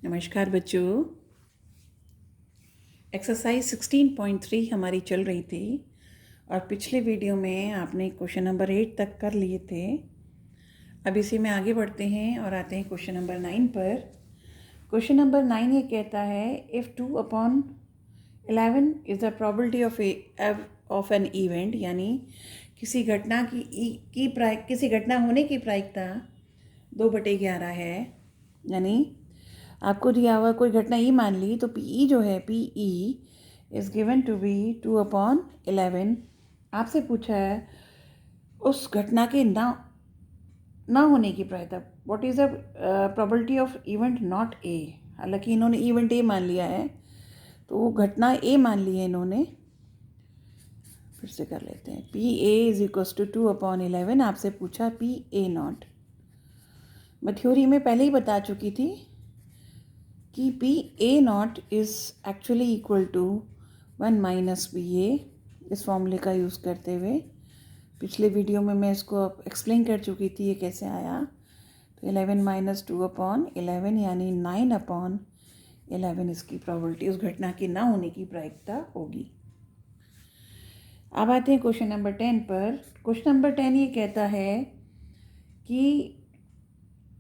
नमस्कार बच्चों। एक्सरसाइज 16.3 हमारी चल रही थी और पिछले वीडियो में आपने क्वेश्चन नंबर 8 तक कर लिए थे। अब इसी में आगे बढ़ते हैं और आते हैं क्वेश्चन नंबर 9 पर। क्वेश्चन नंबर 9 ये कहता है if 2/11 is the probability of an event, यानी किसी घटना किसी घटना होने की प्रायिकता 2/11 है। यानी आपको दिया हुआ कोई घटना ई मान ली तो पी जो है P is given to be 2/11। आपसे पूछा है उस घटना के ना होने की प्रायिकता, what is the probability of event not a. हालांकि इन्होंने इवेंट ए मान लिया है, तो वो घटना ए मान ली है इन्होंने। फिर से कर लेते हैं। P A is equals to 2/11। आपसे पूछा पी ए नॉट। मैं थ्योरी में पहले ही बता चुकी थी कि P A not is actually equal to 1 minus P A. इस फॉर्मूले का यूज़ करते हुए पिछले वीडियो में मैं इसको एक्सप्लेन कर चुकी थी ये कैसे आया। तो 11 माइनस 2/11 यानी 9/11 इसकी प्रोबेबिलिटी, उस घटना की ना होने की प्रायिकता होगी। अब आते हैं क्वेश्चन नंबर 10 पर। क्वेश्चन नंबर 10 ये कहता है कि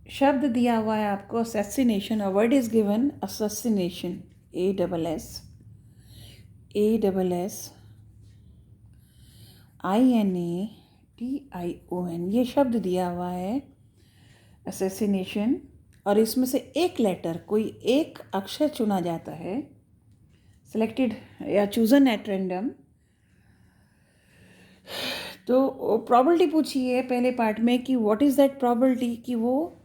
शब्द दिया हुआ है आपको assassination. A word is given assassination, ASSINATION, ये शब्द दिया हुआ है असैसिनेशन। और इसमें से एक लेटर, कोई एक अक्षर चुना जाता है, सिलेक्टेड या चूजन एट रैंडम। तो प्रोबेबिलिटी पूछी है पहले पार्ट में कि व्हाट इज़ दैट प्रोबेबिलिटी, कि वो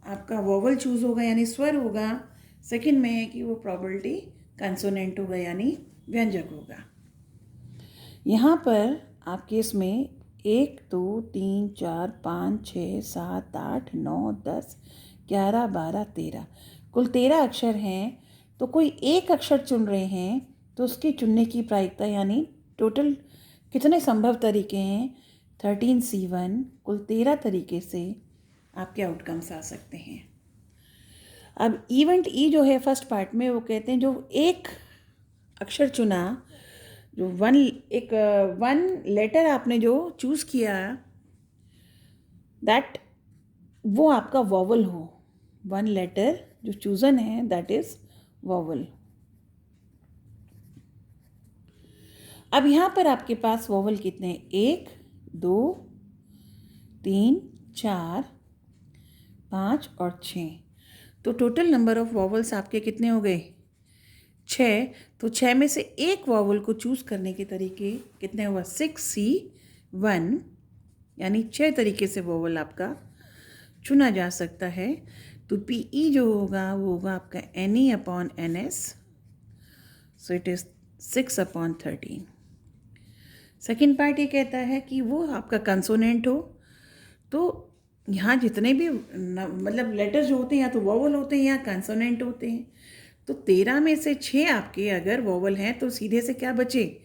आपका वोवल चूज होगा यानी स्वर होगा। सेकंड में है कि वो प्रोबेबिलिटी कंसोनेंट होगा यानी व्यंजक होगा। यहाँ पर आपके इसमें 1 2 3 4 5 6 7 8 9 10 11 12 13 कुल 13 अक्षर हैं। तो कोई एक अक्षर चुन रहे हैं तो उसकी चुनने की प्रायिकता यानी टोटल कितने संभव तरीके हैं 13C1। कुल 13 तरीके से आपके आउटकम्स आ सकते हैं। अब इवेंट ई जो है फर्स्ट पार्ट में वो कहते हैं जो एक अक्षर चुना, जो वन लेटर आपने जो चूज़ किया दैट वो आपका वॉवल हो। वन लेटर जो चूजन है दैट इज वॉवल। अब यहाँ पर आपके पास वॉवल कितने हैं? 1 2 3 4 5 और 6। तो टोटल नंबर ऑफ वॉवल्स आपके कितने हो गए? 6। तो 6 में से एक वॉवल को चूज़ करने के तरीके कितने हुआ? 6C1, यानी 6 तरीके से वॉवल आपका चुना जा सकता है। तो PE जो होगा वो होगा आपका NE/NS, so it is 6/13। Second part ये कहता है कि वो आपका कंसोनेंट हो। तो यहाँ जितने भी मतलब लेटर्स जो होते हैं या तो वॉवल होते हैं या कंसोनेंट होते हैं। तो 13 में से 6 आपके अगर वॉवल हैं तो सीधे से क्या बचे?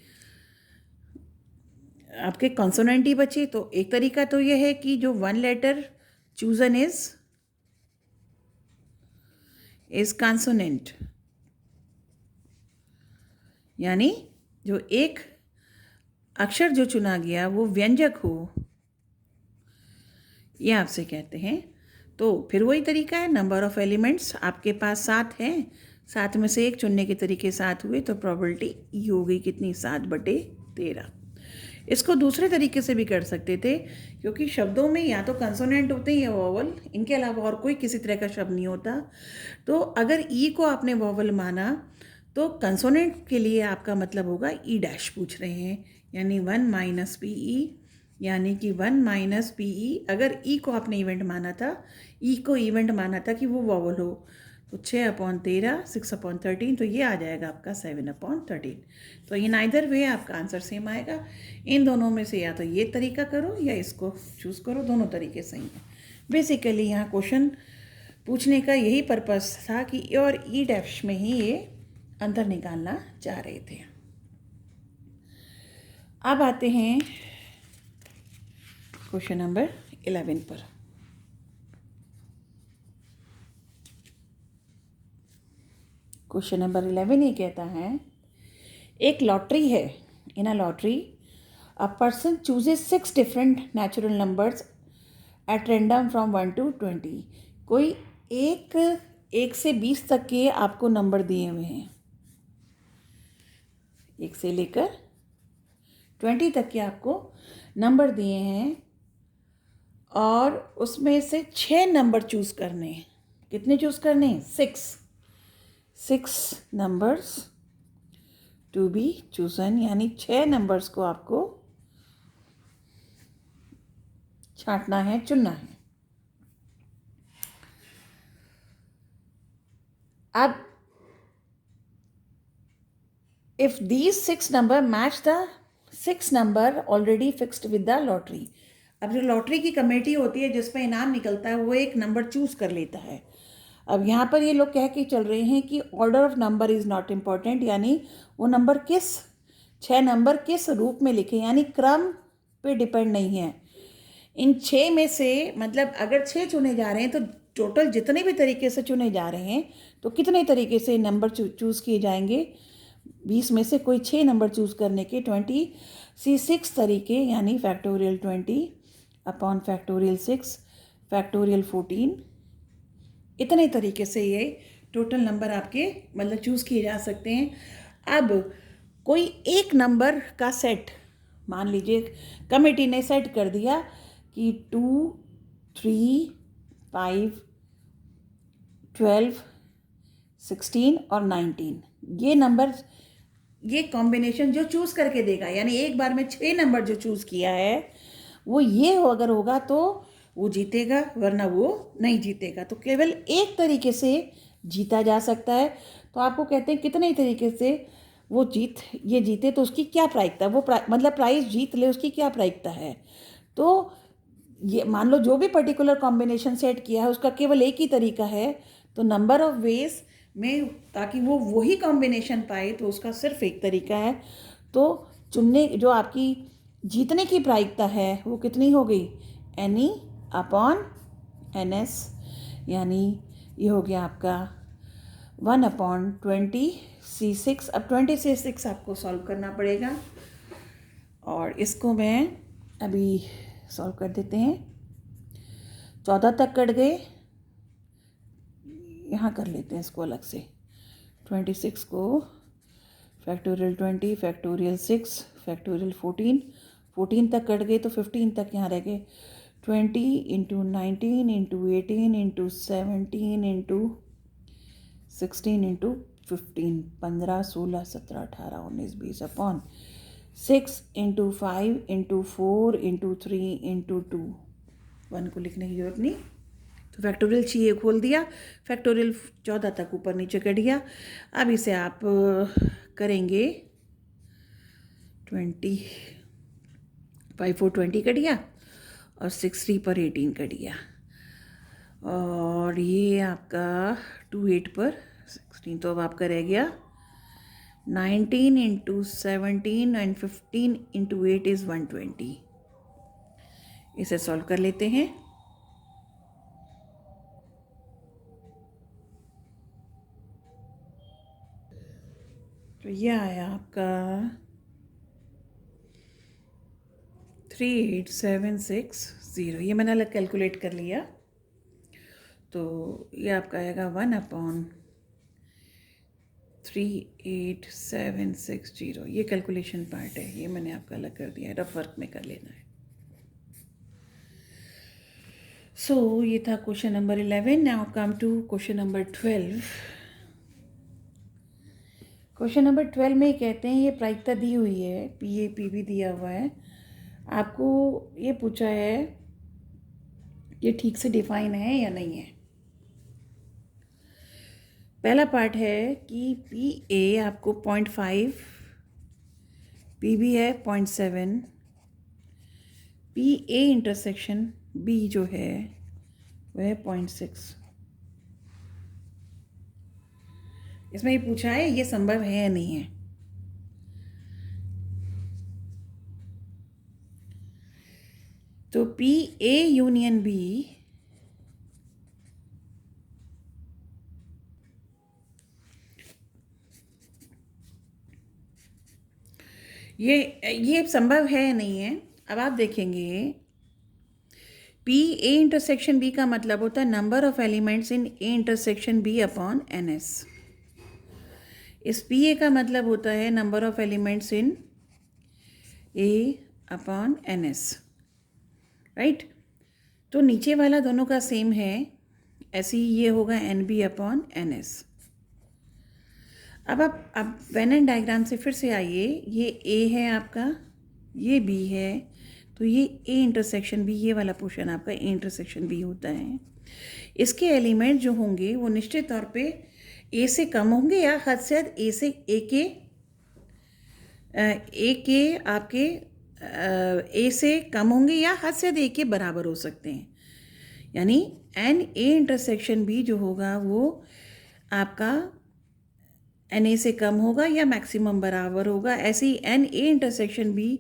आपके कॉन्सोनेंट ही बचे। तो एक तरीका तो यह है कि जो one letter chosen is consonant, यानी जो एक अक्षर जो चुना गया वो व्यंजक हो, ये आपसे कहते हैं। तो फिर वही तरीका है, नंबर ऑफ एलिमेंट्स आपके पास 7 हैं, 7 में से एक चुनने के तरीके 7 हुए तो प्रोबेबिलिटी ई हो गई कितनी? 7/13। इसको दूसरे तरीके से भी कर सकते थे, क्योंकि शब्दों में या तो कंसोनेंट होते हैं या वॉवल, इनके अलावा और कोई किसी तरह का शब्द नहीं होता। तो अगर ई को आपने वॉवल माना तो कंसोनेंट के लिए आपका मतलब होगा ई डैश पूछ रहे हैं, यानी 1 माइनस PE, यानी कि 1 माइनस PE। अगर ई को आपने इवेंट माना था, ई को इवेंट माना था कि वो वॉवल हो, तो 6/13 6/13, तो ये आ जाएगा आपका 7/13। तो इन आइदर वे आपका आंसर सेम आएगा। इन दोनों में से या तो ये तरीका करो या इसको चूज़ करो, दोनों तरीके सही हैं। बेसिकली यहाँ क्वेश्चन पूछने का यही पर्पस था कि ए और ई डैश में ही ये अंतर निकालना चाह रहे थे। अब आते हैं क्वेश्चन नंबर 11 पर। क्वेश्चन नंबर 11 ये कहता है, एक लॉटरी है. In a lottery a person chooses 6 different natural numbers at random from 1 to 20. कोई एक से 20 तक के आपको नंबर दिए हुए हैं, 1 से लेकर 20 तक के आपको नंबर दिए हैं, और उसमें से 6 नंबर चूज़ करने हैं. कितने चूज़ करने हैं? 6 नंबर्स टू बी चूजन, यानी 6 नंबर्स को आपको छांटना है, चुनना है. अब if these 6 number match the 6 number already fixed with the lottery. अब जो लॉटरी की कमेटी होती है जिसमें इनाम निकलता है, वो एक नंबर चूज कर लेता है. अब यहाँ पर ये लोग कह के चल रहे हैं कि order of number is not important, यानी वो नंबर 6 नंबर किस रूप में लिखे, यानी क्रम पे डिपेंड नहीं है. इन 6 में से, मतलब अगर 6 चुने जा रहे हैं तो टोटल जितने भी तरीके से चुने जा रहे हैं, तो कितने तरीके से नंबर चूज़ किए जाएंगे? 20 में से कोई 6 नंबर चूज़ करने के 26 तरीके, यानी फैक्टोरियल 20 अपॉन फैक्टोरियल 6 फैक्टोरियल 14, इतने तरीके से ये टोटल नंबर आपके मतलब चूज़ किए जा सकते हैं. अब कोई एक नंबर का सेट, मान लीजिए कमेटी ने सेट कर दिया कि 2, 3, 5, 12, 16 और 19, ये नंबर, ये कॉम्बिनेशन जो चूज़ करके देगा, यानी एक बार में 6 नंबर जो चूज़ किया है वो ये अगर होगा तो वो जीतेगा, वरना वो नहीं जीतेगा. तो केवल एक तरीके से जीता जा सकता है. तो आपको कहते हैं कितने तरीके से वो जीते तो उसकी क्या प्रायिकता, मतलब प्राइस जीत ले, उसकी क्या प्रायिकता है. तो ये मान लो जो भी पर्टिकुलर कॉम्बिनेशन सेट किया है उसका केवल एक ही तरीका है, तो नंबर ऑफ वेज में ताकि वो वही कॉम्बिनेशन पाए तो उसका सिर्फ एक तरीका है. तो चुनने जो आपकी जीतने की प्रायिकता है वो कितनी हो गई? NE अपॉन NS, यानी ये हो गया आपका 1/20C6. अब 20C6 आपको सॉल्व करना पड़ेगा, और इसको मैं अभी सॉल्व कर देते हैं. 14 तक कट गए, यहाँ कर लेते हैं इसको अलग से. 26 को फैक्टोरियल 20 फैक्टोरियल 6 फैक्टोरियल 14 तक कट गए, तो 15 तक यहाँ रह गए. 20 into 19 into 18 into 17 into 16 into 15, 15, 16, 17, 18, 19, 20 upon 6 into 5 into 4 into 3 into 2. 1 को लिखने की जरूरत नहीं. तो फैक्टोरियल 6 खोल दिया, फैक्टोरियल 14 तक ऊपर नीचे कर दिया. अब इसे आप करेंगे 20, 5 4 20 कर दिया, और 6 3 पर 18 कर दिया, और ये आपका 2 8 पर 16. तो अब आपका रह गया 19 इंटू 17 एंड 15 इंटू 8 इज़ 120. इसे सॉल्व कर लेते हैं. तो यह आया आपका 38760. ये मैंने अलग कैलकुलेट कर लिया. तो ये आपका आएगा 1/38760. ये कैलकुलेशन पार्ट है, ये मैंने आपका अलग कर दिया है, रफ वर्क में कर लेना है. सो ये था question number 11. Now come to question number 12. Question number 12 में कहते हैं ये प्रायिकता दी हुई है, PA भी दिया हुआ है. आपको ये पूछा है ये ठीक से डिफाइन है या नहीं है. पहला पार्ट है कि PA आपको 0.5, PB है 0.7, PA इंटरसेक्शन B जो है वह है 0.6. इसमें ये पूछा है ये संभव है या नहीं है. तो PA यूनियन B ये संभव है या नहीं है। अब आप देखेंगे पी ए इंटरसेक्शन बी का मतलब होता है number of elements in A intersection B upon N S. इस पी ए का मतलब होता है number of elements in A upon N S, right. तो नीचे वाला दोनों का सेम है, ऐसे ही ये होगा N B upon N S. अब वेन एन डायग्राम से फिर से आइए, ये ए है आपका, ये बी है, तो ये ए इंटरसेक्शन बी, ये वाला पोर्शन आपका ए इंटरसेक्शन बी होता है। इसके एलिमेंट जो होंगे वो निश्चित तौर पे ए से कम होंगे या हद से हद ए के आपके ए से कम होंगे या हद से हद ए के बराबर हो सकते हैं। यानी एन ए इंटरसेक्शन बी जो होगा वो आपका एन ए से कम होगा या मैक्सिमम बराबर होगा। ऐसे ही N A intersection B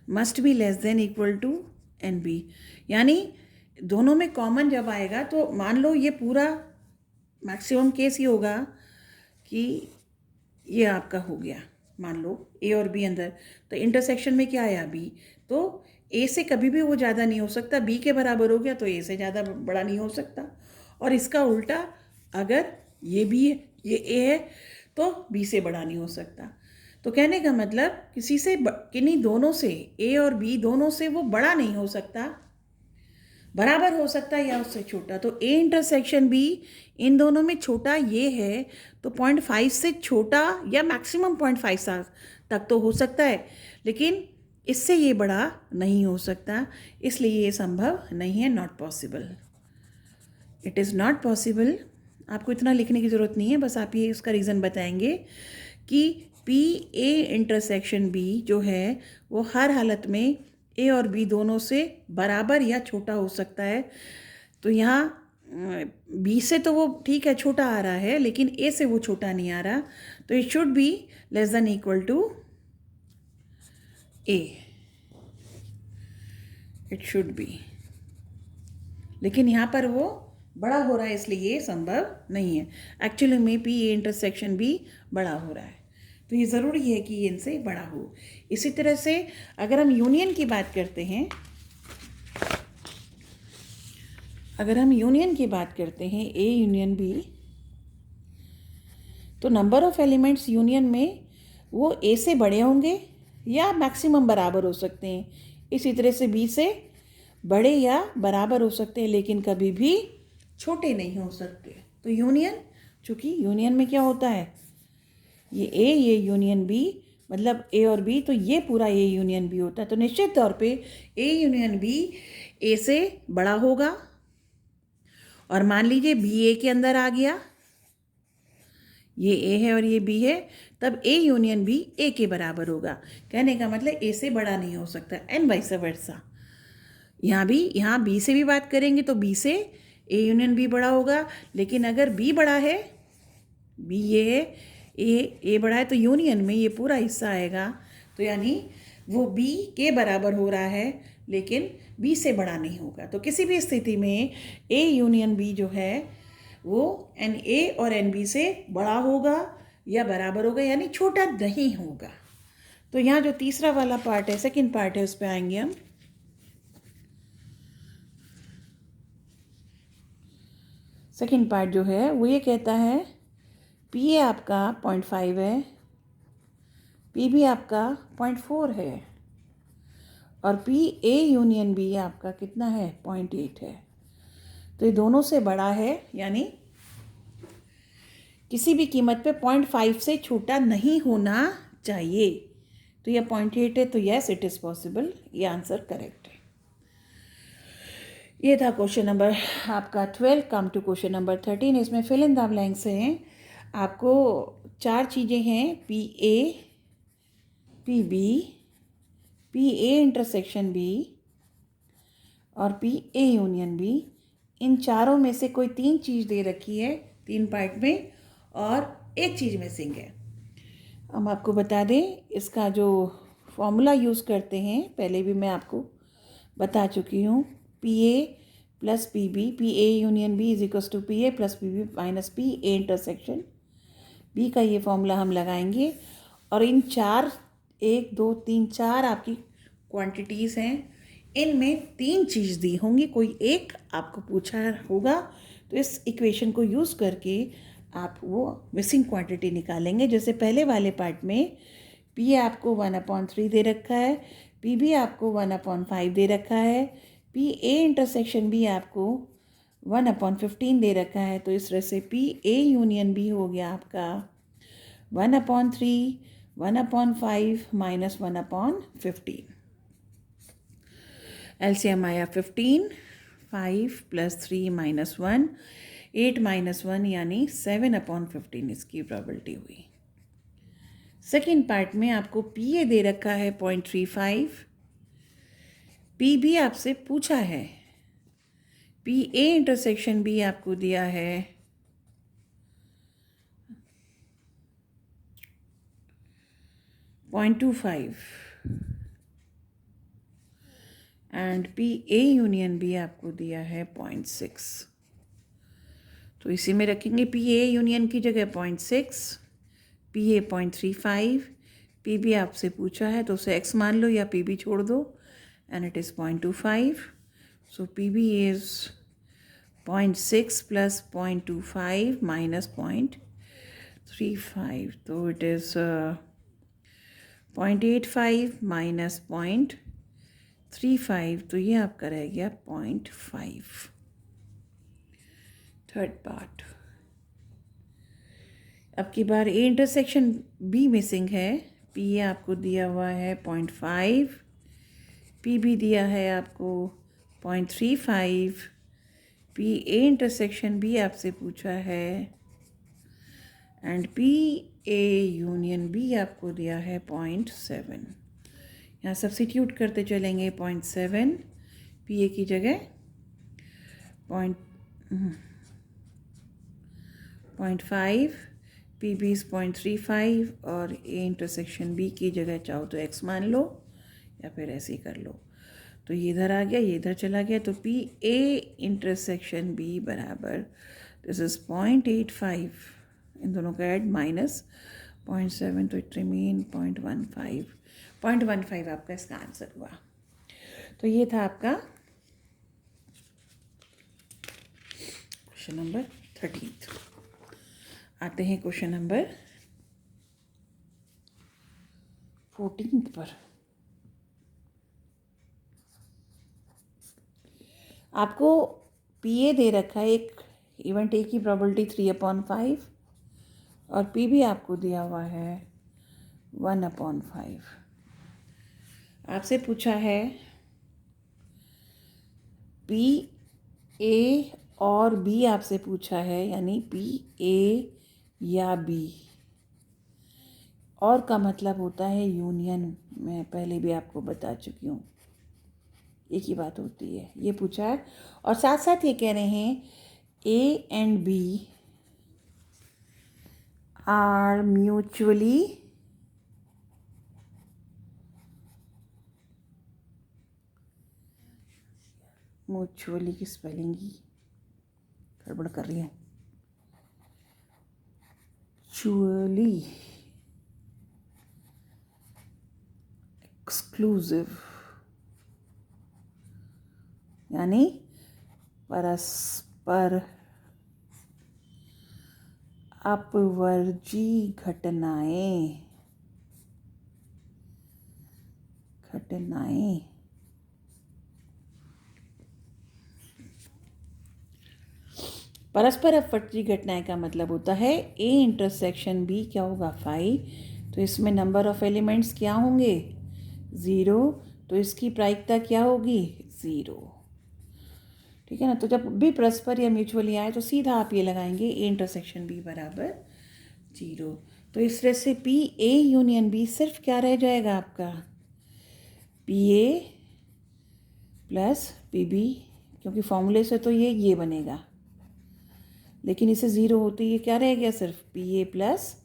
must be less than equal to N B. यानी दोनों में कॉमन जब आएगा तो मान लो ये पूरा मैक्सिमम केस ही होगा कि ये आपका हो गया, मान लो ए और बी अंदर, तो इंटरसेक्शन में क्या आया बी, तो ए से कभी भी वो ज़्यादा नहीं हो सकता, बी के बराबर हो गया तो ए से ज़्यादा बड़ा नहीं हो सकता। और इसका उल्टा, अगर ये बी है ये ए है तो बी से बड़ा नहीं हो सकता। तो कहने का मतलब किन्हीं दोनों से, ए और बी दोनों से वो बड़ा नहीं हो सकता, बराबर हो सकता है या उससे छोटा। तो ए इंटरसेक्शन बी इन दोनों में छोटा ये है, तो 0.5 से छोटा या मैक्सिमम 0.5 तक तो हो सकता है, लेकिन इससे ये बड़ा नहीं हो सकता, इसलिए ये संभव नहीं है, not possible. It is not possible. आपको इतना लिखने की ज़रूरत नहीं है, बस आप ये उसका रीज़न बताएंगे कि पी ए इंटरसेक्शन बी जो है वो हर हालत में ए और बी दोनों से बराबर या छोटा हो सकता है। तो यहाँ बी से तो वो ठीक है छोटा आ रहा है, लेकिन ए से वो छोटा नहीं आ रहा, तो it should be less than equal to A, it should be. लेकिन यहाँ पर वो बड़ा हो रहा है, इसलिए ये संभव नहीं है। एक्चुअली में पी ए इंटरसेक्शन बी बड़ा हो रहा है, तो ये ज़रूरी है कि ये इनसे बड़ा हो। इसी तरह से अगर हम यूनियन की बात करते हैं, ए यूनियन बी, तो नंबर ऑफ एलिमेंट्स यूनियन में वो ए से बड़े होंगे या मैक्सिमम बराबर हो सकते हैं। इसी तरह से बी से बड़े या बराबर हो सकते हैं, लेकिन कभी भी छोटे नहीं हो सकते। तो यूनियन, चूँकि यूनियन में क्या होता है, ये ए ये यूनियन बी, मतलब ए और बी, तो ये पूरा ए यूनियन बी होता है। तो निश्चित तौर पे ए यूनियन बी ए से बड़ा होगा, और मान लीजिए बी ए के अंदर आ गया, ये ए है और ये बी है, तब ए यूनियन बी ए के बराबर होगा। कहने का मतलब ए से बड़ा नहीं हो सकता, एंड वाइस वर्सा। यहाँ बी से भी बात करेंगे तो बी से ए यूनियन बी बड़ा होगा, लेकिन अगर बी बड़ा है, बी ये है, ए बड़ा है, तो यूनियन में ये पूरा हिस्सा आएगा, तो यानी वो बी के बराबर हो रहा है, लेकिन बी से बड़ा नहीं होगा। तो किसी भी स्थिति में ए यूनियन बी जो है वो एन ए और एन बी से बड़ा होगा या बराबर होगा, यानी छोटा नहीं होगा। तो यहाँ जो तीसरा वाला पार्ट है, सेकंड पार्ट है, उस पर आएंगे हम। सेकंड पार्ट जो है वो ये कहता है पी ए आपका 0.5 है, पी बी आपका 0.4 है, और पी ए यूनियन बी आपका कितना है, 0.8 है। तो ये दोनों से बड़ा है, यानी किसी भी कीमत पे 0.5 से छोटा नहीं होना चाहिए। तो यह 0.8 है, तो यस इट इज़ पॉसिबल, ये आंसर करेक्ट है। ये था क्वेश्चन नंबर आपका 12। Come to question number 13। इसमें फिल इन द ब्लैंक्स हैं। आपको 4 चीज़ें हैं, P A, P B, P A intersection B और पी ए यूनियन बी। इन चारों में से कोई 3 चीज़ दे रखी है 3 पार्ट में, और एक चीज़ मिसिंग है। हम आपको बता दें, इसका जो फॉर्मूला यूज़ करते हैं पहले भी मैं आपको बता चुकी हूँ, P A plus P B, P A union B is equals to P A plus P B minus P A intersection B का ये फॉर्मूला हम लगाएंगे। और इन 4 1 2 3 4 आपकी क्वांटिटीज़ हैं, इनमें 3 चीज़ दी होंगी, कोई एक आपको पूछा होगा, तो इस इक्वेशन को यूज़ करके आप वो मिसिंग क्वांटिटी निकालेंगे। जैसे पहले वाले पार्ट में पी आपको 1/3 दे रखा है, पी भी आपको 1/5 दे रखा है, पी ए इंटरसेक्शन भी आपको 1/15 दे रखा है। तो इस तरह से पी ए यूनियन भी हो गया आपका 1/3, 1/5 माइनस 1/15। एलसीएम आया 15, 5 + 3 - 1, 8 - 1 यानी 7/15 इसकी प्रोबेबिलिटी हुई। सेकेंड पार्ट में आपको पी ए दे रखा है 0.35, पी बी आपसे पूछा है, पी ए इंटरसेक्शन भी आपको दिया है 0.25 एंड पी ए यूनियन भी आपको दिया है 0.6। तो इसी में रखेंगे पी ए यूनियन की जगह 0.6, पी ए 0.35, पी बी आपसे पूछा है तो उसे एक्स मान लो या पी बी छोड़ दो, and it is 0.25। So P B is 0.6 + 0.25 minus 0.35, तो इट इज़ 0.85 माइनस 0.35, तो ये आपका रह गया 0.5। Third part. अब की बार ए इंटरसेक्शन बी मिसिंग है, पी ए आपको दिया हुआ है 0.5, पी बी दिया है आपको 0.35, पी ए इंटरसेक्शन बी आपसे पूछा है, and P A union B आपको दिया है 0.7। यहाँ सब्सिट्यूट करते चलेंगे 0.7 पी ए की जगह 0.5, पी बी इज़ 0.35 और ए इंटरसेक्शन बी की जगह चाहो तो एक्स मान लो या फिर ऐसे ही कर लो। तो ये इधर आ गया, ये इधर चला गया, तो पी ए इंटरसेक्शन बी बराबर दिस इज़ 0.85, इन दोनों का ऐड माइनस 0.7, तो इट रिमेन 0.15 आपका इसका आंसर हुआ। तो ये था आपका क्वेश्चन नंबर 13। आते हैं क्वेश्चन नंबर 14 पर। आपको पी ए दे रखा है, एक इवेंट ए की प्रोबेबिलिटी 3/5 और पी भी आपको दिया हुआ है 1/5। आपसे पूछा है पी ए और बी आपसे पूछा है, यानी पी ए या बी, और का मतलब होता है यूनियन। मैं पहले भी आपको बता चुकी हूँ, एक ही बात होती है। ये पूछा है और साथ साथ ये कह रहे हैं A and B are mutually की स्पेलिंग ही गड़बड़ कर रही हूँ, म्यूचुअली एक्सक्लूसिव, यानी परस्पर अपवर्जी घटनाएं परस्पर अपवर्ती घटनाएं का मतलब होता है ए इंटरसेक्शन बी क्या होगा 5, तो इसमें नंबर ऑफ एलिमेंट्स क्या होंगे 0, तो इसकी प्रायिकता क्या होगी 0। ठीक है ना। तो जब भी परस्पर या म्यूचुअली आए तो सीधा आप ये लगाएंगे ए इंटरसेक्शन बी बराबर 0। तो इस तरह से पी ए यूनियन बी सिर्फ क्या रह जाएगा आपका P A plus P B, क्योंकि फॉर्मूले से तो ये बनेगा, लेकिन इसे 0 होते ये क्या रह गया सिर्फ P A plus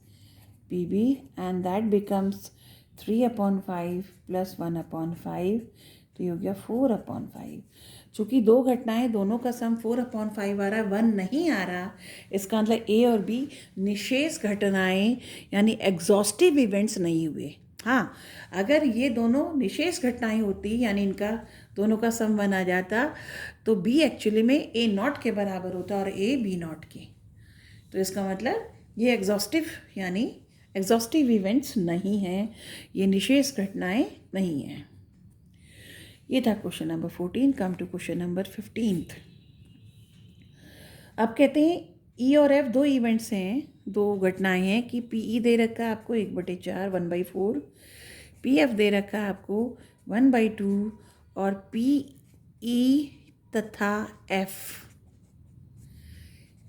P B, and that becomes 3/5 + 1/5, तो ये हो गया 4/5। चूँकि दो घटनाएं दोनों का सम 4/5 आ रहा है, 1 नहीं आ रहा, इसका मतलब ए और बी निशेष घटनाएं यानी एग्जॉस्टिव इवेंट्स नहीं हुए। हाँ, अगर ये दोनों निशेष घटनाएं होती यानी इनका दोनों का सम 1 आ जाता तो बी एक्चुअली में ए नॉट के बराबर होता और ए बी नॉट के। तो इसका मतलब ये एग्जॉस्टिव यानी एग्जॉस्टिव इवेंट्स नहीं हैं, ये निशेष घटनाएं नहीं हैं। ये था question number 14। Come to question number 15। अब कहते हैं ई और एफ दो इवेंट्स हैं, दो घटनाएं हैं कि पी ई दे रखा है आपको 1/4 1/4, पी एफ दे रखा है आपको 1/2 और पी ई तथा F,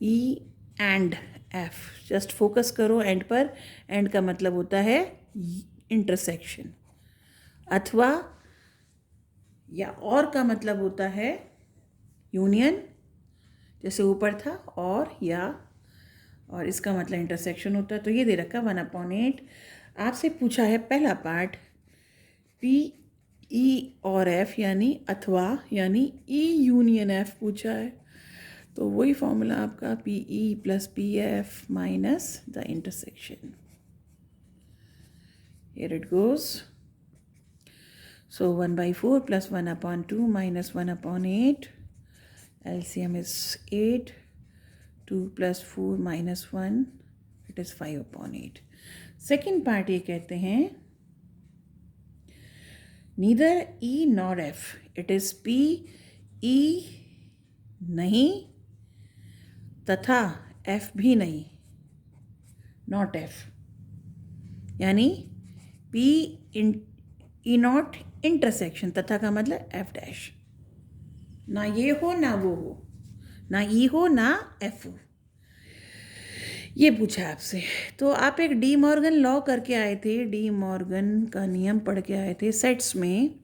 E and F, just focus करो एंड पर। एंड का मतलब होता है इंटरसेक्शन, अथवा या और का मतलब होता है यूनियन, जैसे ऊपर था और या, और इसका मतलब इंटरसेक्शन होता है। तो ये दे रखा 1/8। आपसे पूछा है पहला पार्ट पी ई और एफ यानी अथवा यानी ई यूनियन एफ पूछा है, तो वही फॉर्मूला आपका P E plus P F minus the intersection. Here it goes. So 1/4 plus 1/2 minus 1/8. LCM is 8. 2 plus 4 minus 1. It is 5/8. Second part ये कहते हैं neither E nor F. It is P E नहीं तथा F भी नहीं, not F, यानी P E not intersection, तथा का मतलब एफ डैश, ना ये हो ना वो हो, ना ई हो ना एफ हो, ये पूछा आपसे। तो आप एक डी मॉर्गन लॉ करके आए थे, डी मॉर्गन का नियम पढ़ के आए थे सेट्स में।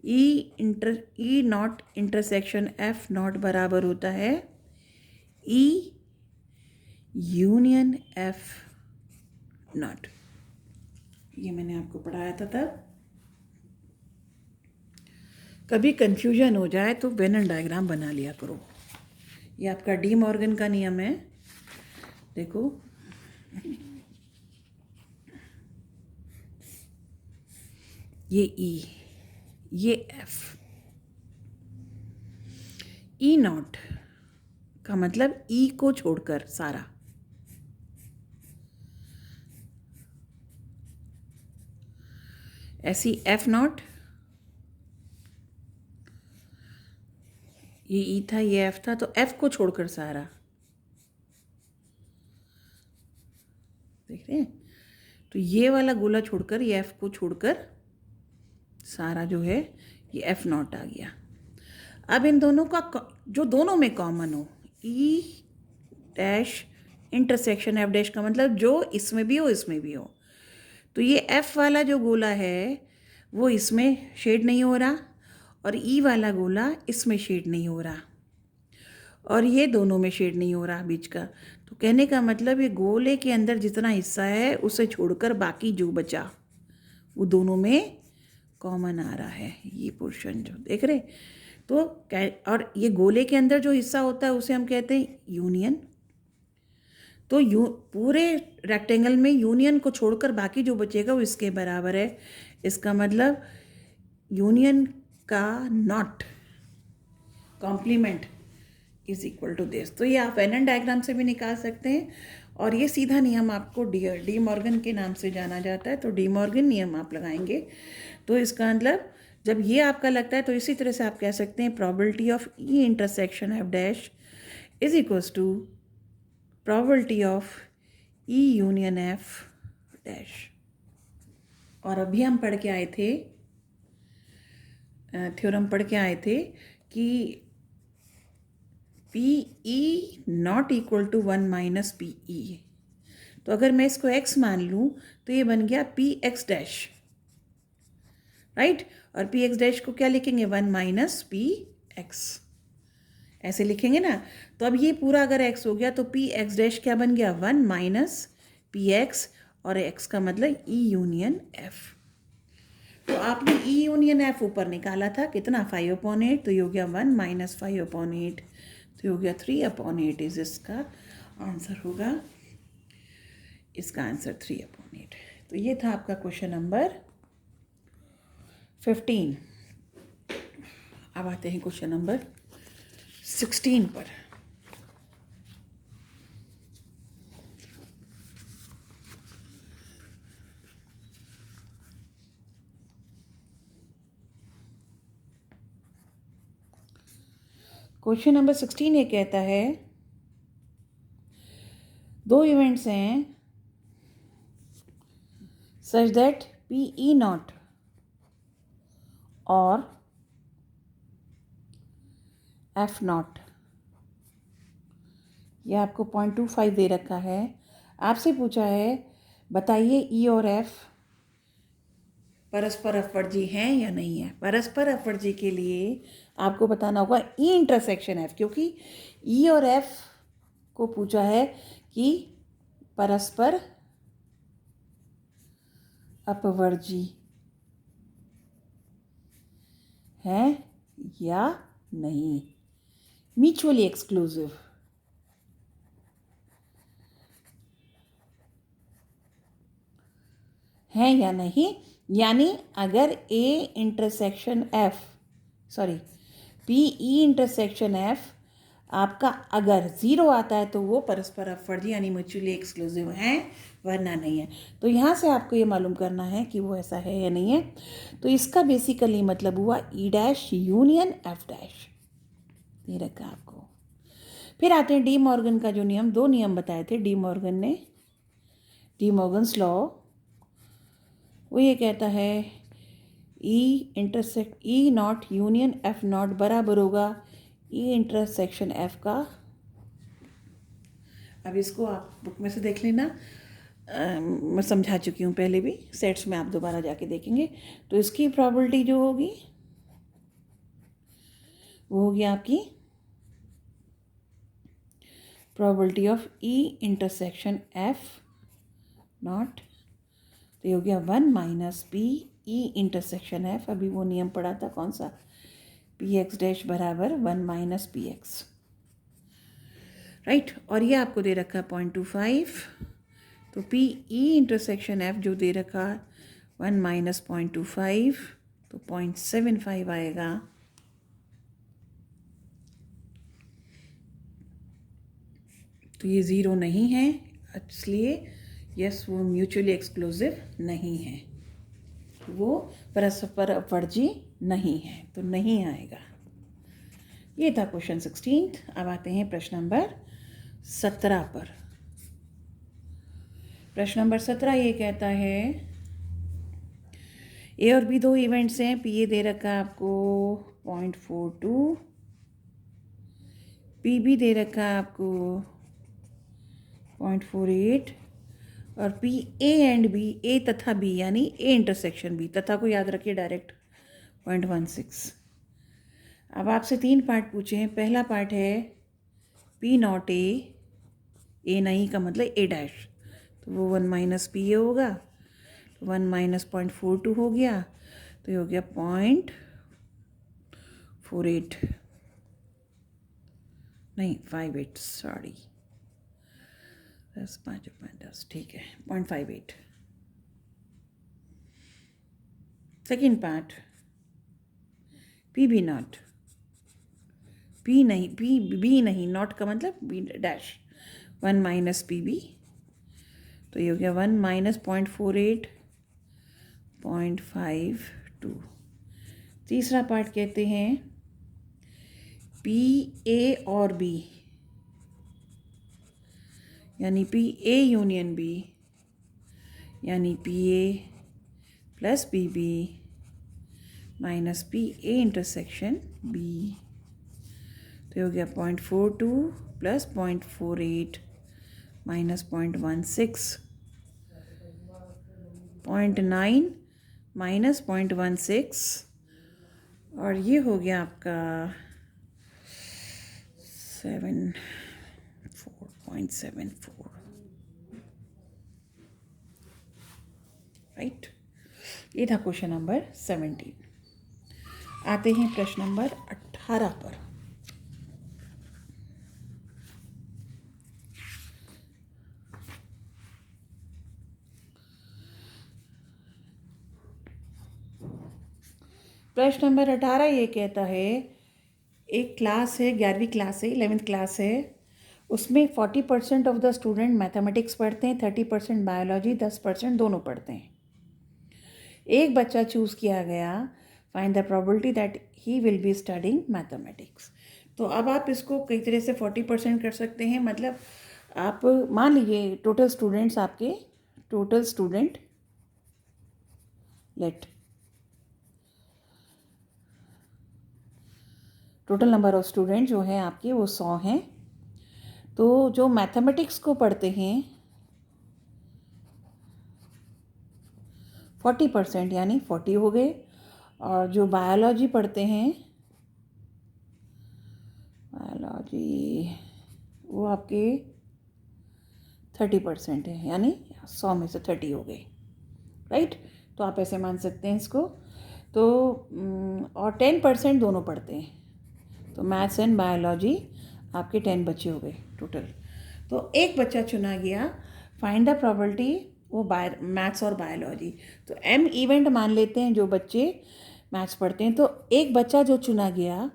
ई नॉट इंटरसेक्शन एफ नॉट बराबर होता है ई यूनियन एफ नॉट। ये मैंने आपको पढ़ाया था तब। कभी कंफ्यूजन हो जाए तो वेनन डायग्राम बना लिया करो। ये आपका डी मॉर्गन का नियम है, देखो। ये ई, ये एफ। ई नॉट का मतलब ई को छोड़कर सारा, ऐसी एफ नॉट, ये ई था ये एफ था, तो एफ को छोड़कर सारा, देख रहे हैं। तो ये वाला गोला छोड़कर, ये एफ को छोड़कर सारा जो है ये एफ नॉट आ गया। अब इन दोनों का जो दोनों में कॉमन हो, ई डैश इंटरसेक्शन एफ डैश का मतलब जो इसमें भी हो इसमें भी हो। तो ये एफ वाला जो गोला है वो इसमें शेड नहीं हो रहा और ई वाला गोला इसमें शेड नहीं हो रहा और ये दोनों में शेड नहीं हो रहा बीच का। तो कहने का मतलब ये गोले के अंदर जितना हिस्सा है उसे छोड़कर बाकी जो बचा वो दोनों में कॉमन आ रहा है, ये पोर्शन जो देख रहे। तो और ये गोले के अंदर जो हिस्सा होता है उसे हम कहते हैं यूनियन। तो पूरे रेक्टेंगल में यूनियन को छोड़कर बाकी जो बचेगा वो इसके बराबर है। इसका मतलब यूनियन का not complement is equal to this. तो ये आप वेनन डायग्राम से भी निकाल सकते हैं और ये सीधा नियम आपको डी मॉर्गन के नाम से जाना जाता है। तो डी मॉर्गन नियम आप लगाएंगे तो इसका मतलब जब ये आपका लगता है तो इसी तरह से आप कह सकते हैं probability of E intersection F dash is equals to probability of E union F dash. और अभी हम पढ़ के आए थे, थ्योरम पढ़ के आए थे कि P E not equal to 1 minus P E. तो अगर मैं इसको x मान लूँ तो ये बन गया पी एक्स डैश, राइट। और पी एक्स डैश को क्या लिखेंगे 1 माइनस पी एक्स, ऐसे लिखेंगे ना। तो अब ये पूरा अगर x हो गया तो पी एक्स डैश क्या बन गया 1 माइनस पी एक्स और x का मतलब ई यूनियन एफ। तो आपने ई यूनियन एफ ऊपर निकाला था कितना 5/8, तो ये हो गया 1 माइनस 5/8, तो ये हो गया 3/8 इज इसका आंसर होगा। इसका आंसर 3/8। तो ये था आपका क्वेश्चन नंबर 15। अब आते हैं क्वेश्चन नंबर 16 पर। क्वेश्चन नंबर 16 ये कहता है, दो इवेंट्स हैं सच दैट PE नॉट और F नॉट, ये आपको 0.25 दे रखा है। आपसे पूछा है बताइए E और F परस्पर अपवर्जी हैं या नहीं है। परस्पर अपवर्जी के लिए आपको बताना होगा E इंटरसेक्शन F, क्योंकि E और F को पूछा है कि परस्पर अपवर्जी है या नहीं, म्यूचुअली एक्सक्लूसिव है या नहीं। यानी अगर A intersection F PE intersection F आपका अगर 0 आता है तो वो परस्पर अपवर्जी यानी म्यूचुअली एक्सक्लूसिव हैं, वरना नहीं है। तो यहाँ से आपको ये मालूम करना है कि वो ऐसा है या नहीं है। तो इसका बेसिकली मतलब हुआ E dash union F dash, ये रखा आपको। फिर आते हैं डी मॉर्गन का जो नियम, दो नियम बताए थे डी मॉर्गन ने, डी मॉर्गन्स लॉ। वो ये कहता है E not union F not बराबर होगा E इंटरसेक्शन F का। अब इसको आप बुक में से देख लेना, मैं समझा चुकी हूँ पहले भी, सेट्स में आप दोबारा जाके देखेंगे। तो इसकी प्रोबेबिलिटी जो होगी वो होगी आपकी probability of E intersection F not, तो ये हो गया 1 minus P E intersection F। अभी वो नियम पढ़ा था कौन सा, PX डैश बराबर 1 माइनस PX, राइट। और ये आपको दे रखा है 0.25, तो PE इंटरसेक्शन F जो दे रखा 1 माइनस 0.25 तो 0.75 आएगा। तो ये 0 नहीं है, इसलिए यस वो म्यूचुअली एक्सक्लूसिव नहीं है, वो परस्पर अपवर्जी नहीं है, तो नहीं आएगा। ये था क्वेश्चन 16। अब आते हैं प्रश्न नंबर 17 पर। प्रश्न नंबर 17 ये कहता है ए और बी दो इवेंट्स हैं, पी ए दे रखा है आपको 0.42, पी बी दे रखा है आपको 0.48 और पी ए एंड बी, ए तथा बी यानी ए इंटरसेक्शन बी, तथा को याद रखिए डायरेक्ट 0.16। अब आपसे 3 पार्ट पूछे हैं। पहला पार्ट है पी नॉट ए नहीं का मतलब ए डैश, तो वो 1 माइनस पी ए होगा, तो 1 माइनस 0.42 हो गया, तो ये हो गया 0.48 नहीं 58, सॉरी 10 5 10, ठीक है 0.58। Second part P B not, P नहीं पी बी नहीं, नॉट का मतलब B dash, 1 minus P B, तो ये हो गया 1 माइनस 0.48 0.52। तीसरा पार्ट कहते हैं पी ए और बी यानी पी ए यूनियन बी यानी P A plus P B minus P A intersection B, तो हो गया 0.42 प्लस 0.48 माइनस 0.16, 0.9 माइनस 0.16, और ये हो गया आपका 4.74, राइट। ये था क्वेश्चन नंबर 17। आते हैं प्रश्न नंबर 18 पर। प्रश्न नंबर 18 ये कहता है, एक क्लास है, 11वीं क्लास है, 11th क्लास है, उसमें 40% ऑफ द स्टूडेंट मैथमेटिक्स पढ़ते हैं, 30% बायोलॉजी, 10% दोनों पढ़ते हैं। एक बच्चा चूज़ किया गया, find the probability that he will be studying mathematics. तो अब आप इसको कई तरह से 40% कर सकते हैं। मतलब आप मान लीजिए total student let total number of student जो है आपके वो 100 हैं। तो जो मैथमेटिक्स को पढ़ते हैं 40% यानी 40 हो गए, और जो बायोलॉजी पढ़ते हैं बायोलॉजी वो आपके 30% है, यानी 100 में से 30 हो गए, राइट। तो आप ऐसे मान सकते हैं इसको। तो और 10% दोनों पढ़ते हैं, तो मैथ्स एंड बायोलॉजी आपके 10 बच्चे हो गए टोटल। तो एक बच्चा चुना गया, फाइंड द प्रोबेबिलिटी, वो मैथ्स और बायोलॉजी। तो एम इवेंट मान लेते हैं जो बच्चे मैथ्स पढ़ते हैं। तो एक बच्चा जो चुना गया,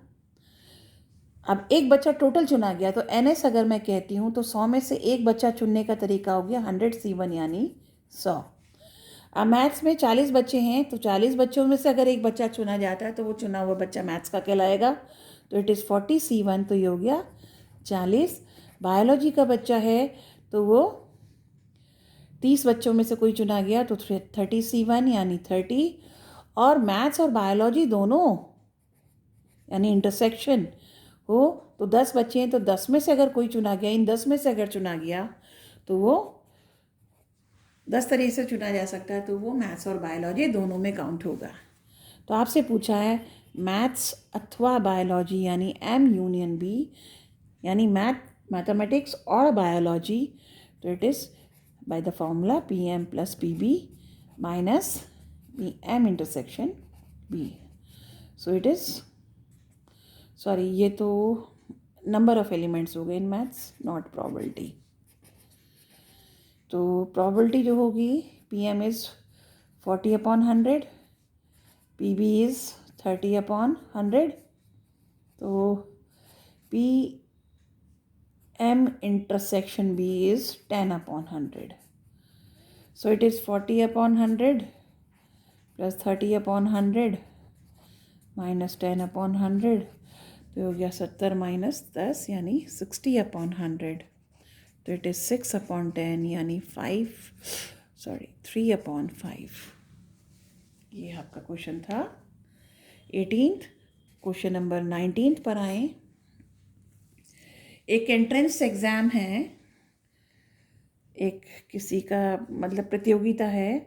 अब एक बच्चा टोटल चुना गया, तो NS अगर मैं कहती हूँ तो 100 में से एक बच्चा चुनने का तरीका हो गया 100C1 यानी 100। अब मैथ्स में 40 बच्चे हैं, तो 40 बच्चों में से अगर एक बच्चा चुना जाता है तो वो चुना हुआ बच्चा मैथ्स का कहलाएगा। तो इट इज़ 40C1, तो ये हो गया 40। बायोलॉजी का बच्चा है तो वो 30 बच्चों में से कोई चुना गया तो 30C1 यानी 30। और मैथ्स और बायोलॉजी दोनों यानी इंटरसेक्शन हो तो 10 बच्चे हैं, तो 10 में से अगर कोई चुना गया, इन 10 में से अगर चुना गया तो वो 10 तरीके से चुना जा सकता है, तो वो मैथ्स और बायोलॉजी दोनों में काउंट होगा। तो आपसे पूछा है मैथ्स अथवा बायोलॉजी यानी M यूनियन B, यानी मैथमेटिक्स और बायोलॉजी। तो it is by the formula PM + PB minus M intersection B। So it is sorry, ये तो नंबर ऑफ एलिमेंट्स हो गए इन मैथ्स, नॉट प्रोबेबिलिटी। तो प्रोबेबिलिटी जो होगी PM इज़ 40/100, PB इज़ 30/100। तो PM intersection B is 10/100. So it is 40/100 plus 30/100 minus 10/100। तो हो गया 70 minus 10 यानी 60/100। तो इट इज़ 6/10 यानी 3/5। ये आपका क्वेश्चन था 18th। क्वेश्चन नंबर 19th पर आए। एक एंट्रेंस एग्ज़ाम है, एक किसी का मतलब प्रतियोगिता है,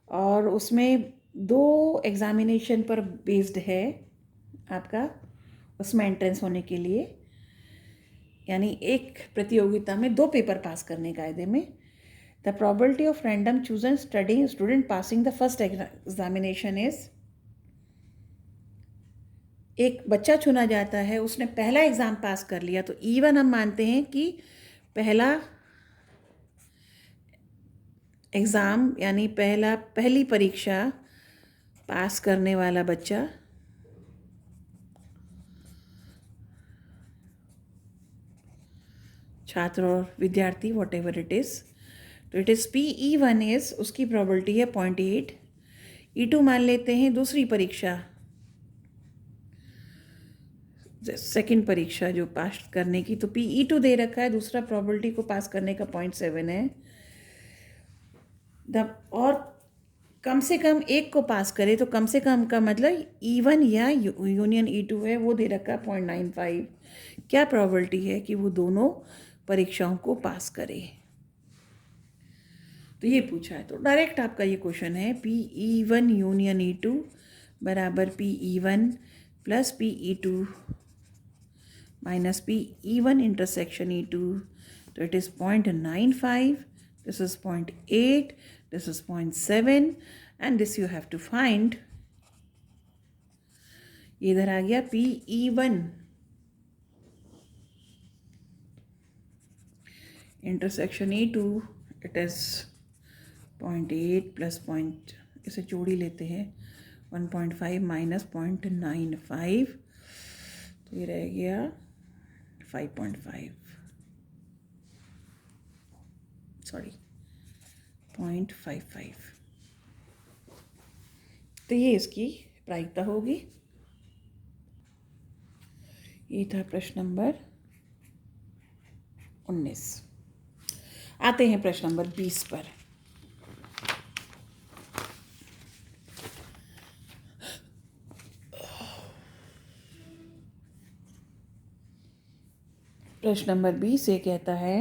और उसमें 2 एग्ज़ामिनेशन पर बेस्ड है आपका, उसमें एंट्रेंस होने के लिए, यानी एक प्रतियोगिता में 2 पेपर पास करने कायदे में। The probability of random chosen study student passing the first examination is, एक बच्चा चुना जाता है, उसने पहला एग्ज़ाम पास कर लिया, तो E1 हम मानते हैं कि पहला एग्ज़ाम यानी पहली परीक्षा पास करने वाला बच्चा छात्र और विद्यार्थी वॉट एवर इट इज़। तो इट इज़ PE1 इज़, उसकी प्रोबेबिलिटी है 0.8। E2 मान लेते हैं दूसरी परीक्षा, सेकंड परीक्षा जो पास करने की, तो PE2 दे रखा है, दूसरा प्रोबेबिलिटी को पास करने का 0.7 है। और कम से कम एक को पास करे, तो कम से कम का मतलब E1 या यूनियन E2 है, वो दे रखा है 0.95। क्या प्रोबेबिलिटी है कि वो दोनों परीक्षाओं को पास करे, तो ये पूछा है। तो डायरेक्ट आपका ये क्वेश्चन है PE1 यूनियन E2 बराबर PE1 plus PE2 minus PE1 intersection E2। तो it is 0.95, this is 0.8, this is 0.7, and this you have to find। इधर आ गया PE1 intersection E2, it is 0.8 plus इसे जोड़ी लेते हैं 1.5 माइनस 0.95, तो ये रह गया 5.5, सॉरी 0.55। तो ये इसकी प्रायिकता होगी। ये था प्रश्न नंबर 19। आते हैं प्रश्न नंबर 20 पर। प्रश्न नंबर 20 ये कहता है,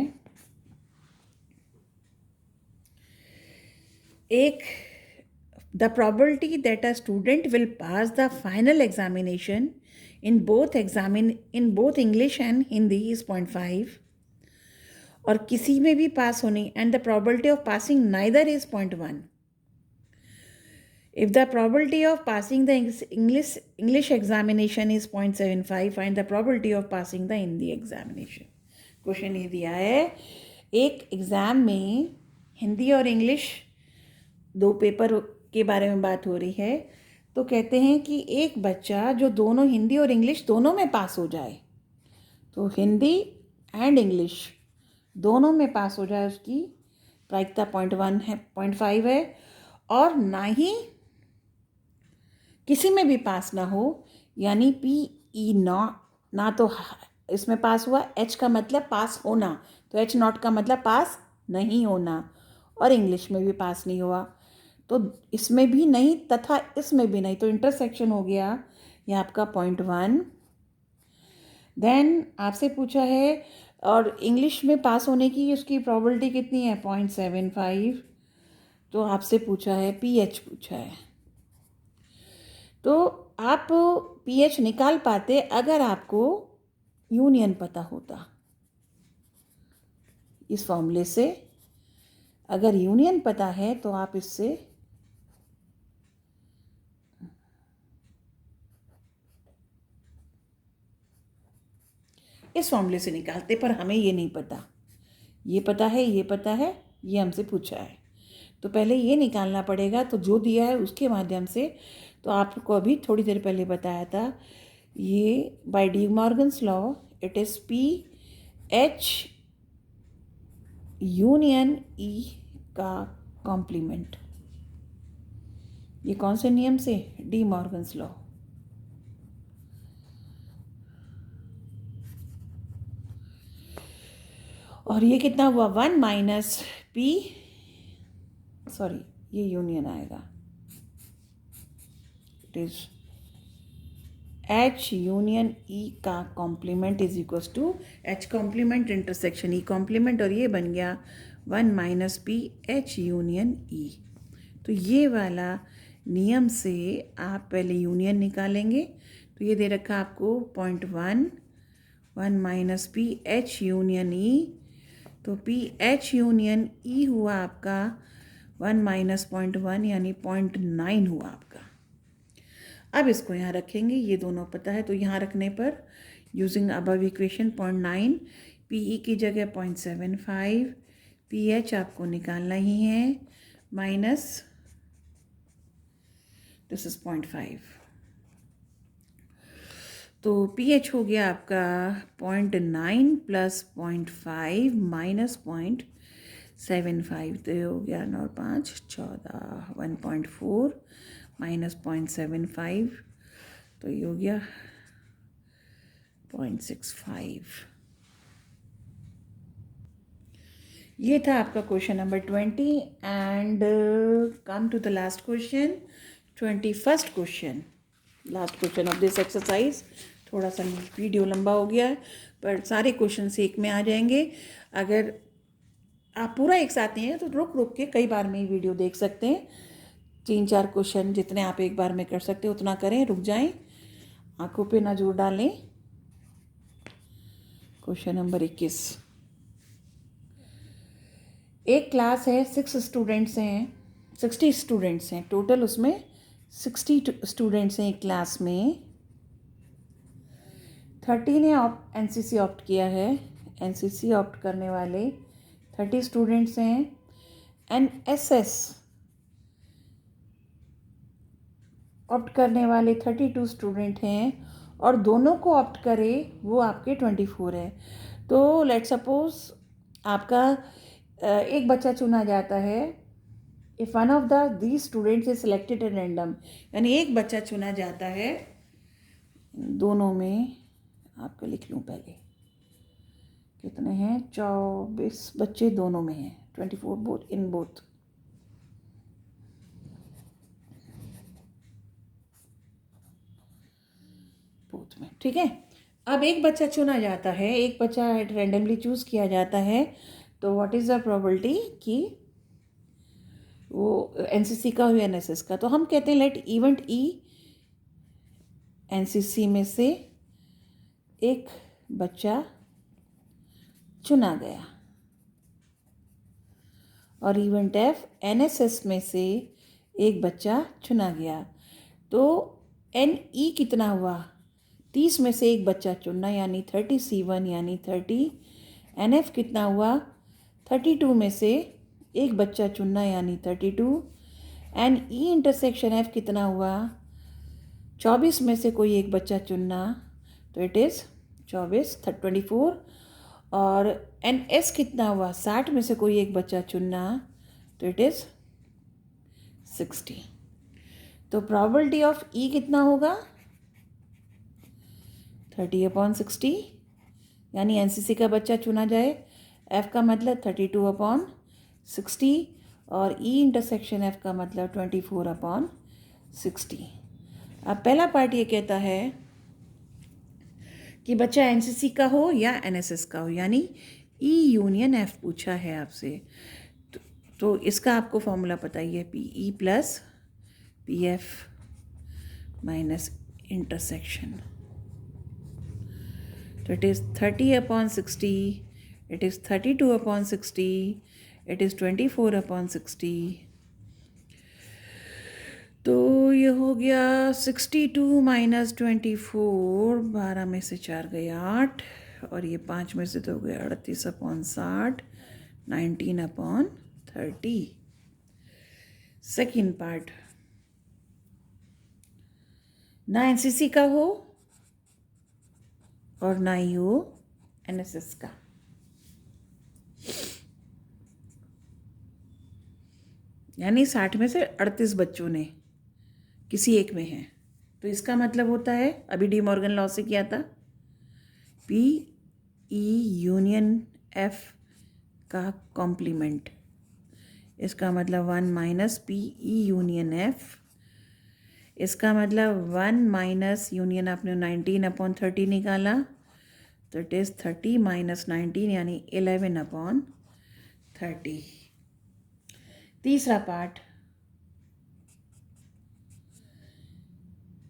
the probability that a student will pass the final examination in both English and Hindi is 0.5, और किसी में भी पास होने and the probability of passing neither is 0.1. If the probability of passing the English examination is 0.75, find the probability of passing the Hindi examination. Question ये दिया है, एक exam में हिंदी और इंग्लिश दो पेपर के बारे में बात हो रही है। तो कहते हैं कि एक बच्चा जो दोनों हिंदी और इंग्लिश दोनों में पास हो जाए, तो हिंदी एंड इंग्लिश दोनों में पास हो जाए, उसकी प्रायिकता 0.1 है, 0.5 है। और ना ही किसी में भी पास ना हो, यानी PE ना तो इसमें पास हुआ, H का मतलब पास होना, तो H नॉट का मतलब पास नहीं होना, और इंग्लिश में भी पास नहीं हुआ, तो इसमें भी नहीं तथा इसमें भी नहीं, तो इंटरसेक्शन हो गया ये आपका 0.1। देन आपसे पूछा है, और इंग्लिश में पास होने की उसकी प्रोबेबिलिटी कितनी है, 0.75। तो आपसे पूछा है PH पूछा है, तो आप PH निकाल पाते अगर आपको यूनियन पता होता। इस फॉर्मूले से अगर यूनियन पता है तो आप इससे इस फॉर्मूले से निकालते, पर हमें ये नहीं पता। ये पता है, ये पता है, ये हमसे पूछा है, तो पहले ये निकालना पड़ेगा। तो जो दिया है उसके माध्यम से, तो आपको अभी थोड़ी देर पहले बताया था, ये by De Morgan's law it is PH union E का कॉम्प्लीमेंट। ये कौन से नियम से, डी मॉर्गन्स लॉ। और ये कितना हुआ, 1 माइनस P, सॉरी ये यूनियन आएगा, it is H union E का complement is equals to H complement intersection E complement, और ये बन गया 1 minus P H union E। तो ये वाला नियम से आप पहले यूनियन निकालेंगे, तो ये दे रखा आपको 0.1, 1 minus P H union E, तो PH यूनियन E हुआ आपका 1 माइनस 0.1 यानी 0.9 हुआ आपका। अब इसको यहाँ रखेंगे, ये दोनों पता है, तो यहाँ रखने पर यूजिंग अबव इक्वेशन 0.9, PE की जगह 0.75, PH आपको निकालना ही है, माइनस दिस इज 0.5, तो PH हो गया आपका 0.9 प्लस 0.5 माइनस 0.75, तो ये हो गया 9 और 5 14, 1.4 माइनस 0.75, तो ये हो गया 0.65। ये था आपका question number 20। And come to the last question, 21st question, last question of this exercise. थोड़ा सा वीडियो लंबा हो गया है, पर सारे क्वेश्चन एक में आ जाएंगे। अगर आप पूरा एक साथ नहीं है तो रुक रुक के कई बार में ही वीडियो देख सकते हैं। 3-4 क्वेश्चन जितने आप एक बार में कर सकते हैं उतना करें, रुक जाएं, आंखों पे ना जोर डालें। क्वेश्चन नंबर 21, एक क्लास है, 60 स्टूडेंट्स हैं टोटल, उसमें 60 स्टूडेंट्स हैं एक क्लास में। 30 ने NCC ऑप्ट किया है, NCC ऑप्ट करने वाले 30 स्टूडेंट्स हैं। NSS ऑप्ट करने वाले 32 स्टूडेंट हैं और दोनों को ऑप्ट करे वो आपके 24 है। तो लेट सपोज आपका एक बच्चा चुना जाता है। If one of these students is selected at random, यानी एक बच्चा चुना जाता है दोनों में। आपको लिख लूँ पहले, कितने हैं, 24 बच्चे दोनों में हैं, 24 बोथ इन बोथ। बोथ में, ठीक है। अब एक बच्चा चुना जाता है, एक बच्चा रैंडमली चूज़ किया जाता है, तो व्हाट इज़ द प्रोबेबिलिटी कि वो एनसीसी का हो या एनएसएस का। तो हम कहते हैं लेट इवेंट ई एनसीसी में से एक बच्चा चुना गया और इवेंट एफ एनएसएस में से एक बच्चा चुना गया। तो एन ई कितना हुआ, 30 में से एक बच्चा चुनना यानी 30C1 यानी 30। एन एफ कितना हुआ, 32 में से एक बच्चा चुनना यानी 32। एन ई इंटरसेक्शन एफ कितना हुआ, 24 में से कोई एक बच्चा चुनना, तो इट इज़ 24 और एन एस कितना हुआ, 60 में से कोई एक बच्चा चुनना, तो इट इज़ 60। तो प्रोबेबिलिटी ऑफ ई कितना होगा, 30/60, यानी एनसीसी का बच्चा चुना जाए, एफ का मतलब 32/60 और ई इंटरसेक्शन एफ का मतलब 24/60। अब पहला पार्ट ये कहता है कि बच्चा एनसीसी का हो या एनएसएस का हो, यानी ई यूनियन एफ पूछा है आपसे। तो इसका आपको फॉर्मूला पता ही है, P E plus P F minus intersection. तो it is 30/60, it is 32/60, it is 24/60। तो ये हो गया 62 माइनस 24, 12 में से 4 गए 8 और ये 5 में से 2 गए 38/60, 19/30। सेकेंड पार्ट, ना एनसीसी का हो और ना ही हो एनएसएस का। यानी 60 में से 38 बच्चों ने किसी एक में है, तो इसका मतलब होता है, अभी डी मॉर्गन लॉ से किया था, पी ई यूनियन एफ का कॉम्प्लीमेंट। इसका मतलब 1 माइनस पी ई यूनियन एफ। इसका मतलब 1 माइनस यूनियन आपने 19/30 निकाला, तो इट इज़ 30 माइनस 19 यानी 11/30। तीसरा पार्ट,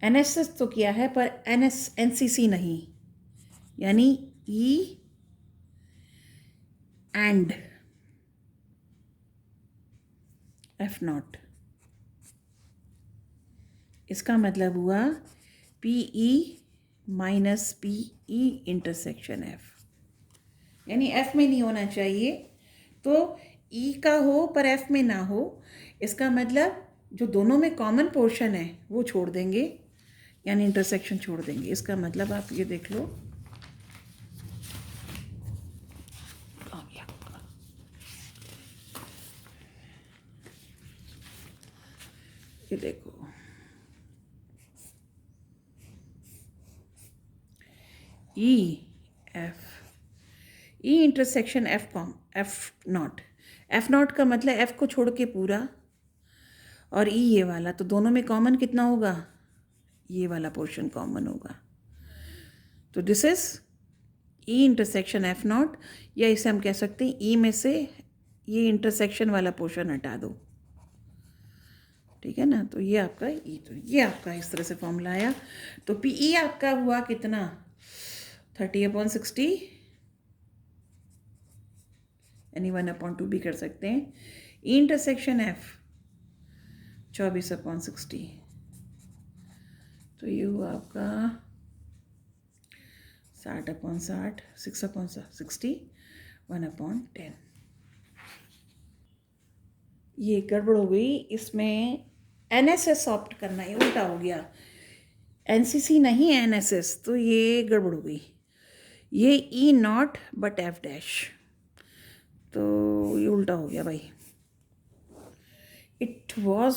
एनएसएस तो किया है पर एनसीसी नहीं, यानी ई एंड एफ नॉट। इसका मतलब हुआ P E minus P E intersection F, यानी एफ में नहीं होना चाहिए, तो ई का हो पर एफ में ना हो। इसका मतलब जो दोनों में कॉमन पोर्शन है वो छोड़ देंगे, यानी इंटरसेक्शन छोड़ देंगे। इसका मतलब आप ये देख लो, ये देखो, E F, E intersection F not. F not का मतलब एफ को छोड़ के पूरा, और ई ये वाला, तो दोनों में कॉमन कितना होगा, ये वाला पोर्शन कॉमन होगा। तो this is E intersection F not, या इसे हम कह सकते हैं ई में से ये इंटरसेक्शन वाला पोर्शन हटा दो, ठीक है ना। तो ये आपका ई, तो ये आपका इस तरह से फॉर्मूला आया। तो पी ई आपका हुआ कितना, 30/60, यानी 1/2 भी कर सकते हैं। ई इंटरसेक्शन एफ 24/60, तो ये हुआ आपका 60/60, 6/60, 1/10। ये गड़बड़ हो गई, इसमें NSS ऑप्ट करना है, उल्टा हो गया। NCC नहीं NSS, तो ये गड़बड़ हो गई। ये E not but F dash, तो ये उल्टा हो गया भाई। इट वॉज,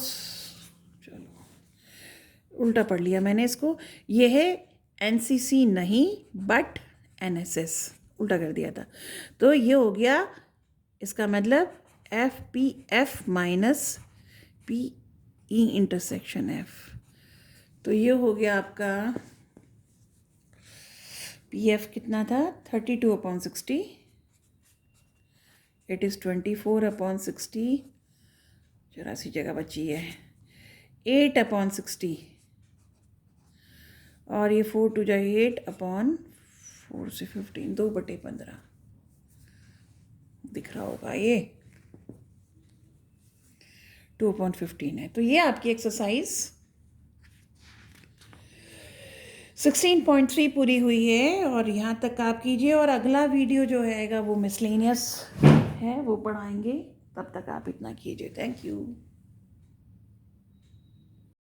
चलो उल्टा पढ़ लिया मैंने इसको। ये है NCC नहीं बट NSS, उल्टा कर दिया था। तो ये हो गया, इसका मतलब FPF minus PE intersection F। तो ये हो गया आपका PF कितना था, 32/60, इट इज़ 24/60, 84 जगह बची है, 8/60, और ये 4 टू जाए 8/4 से 15, 2/15 दिख रहा होगा, ये 2/15 है। तो ये आपकी एक्सरसाइज 16.3 पूरी हुई है, और यहाँ तक आप कीजिए। और अगला वीडियो जो है वो मिसलेनियस है, वो पढ़ाएंगे, तब तक आप इतना कीजिए। Thank you.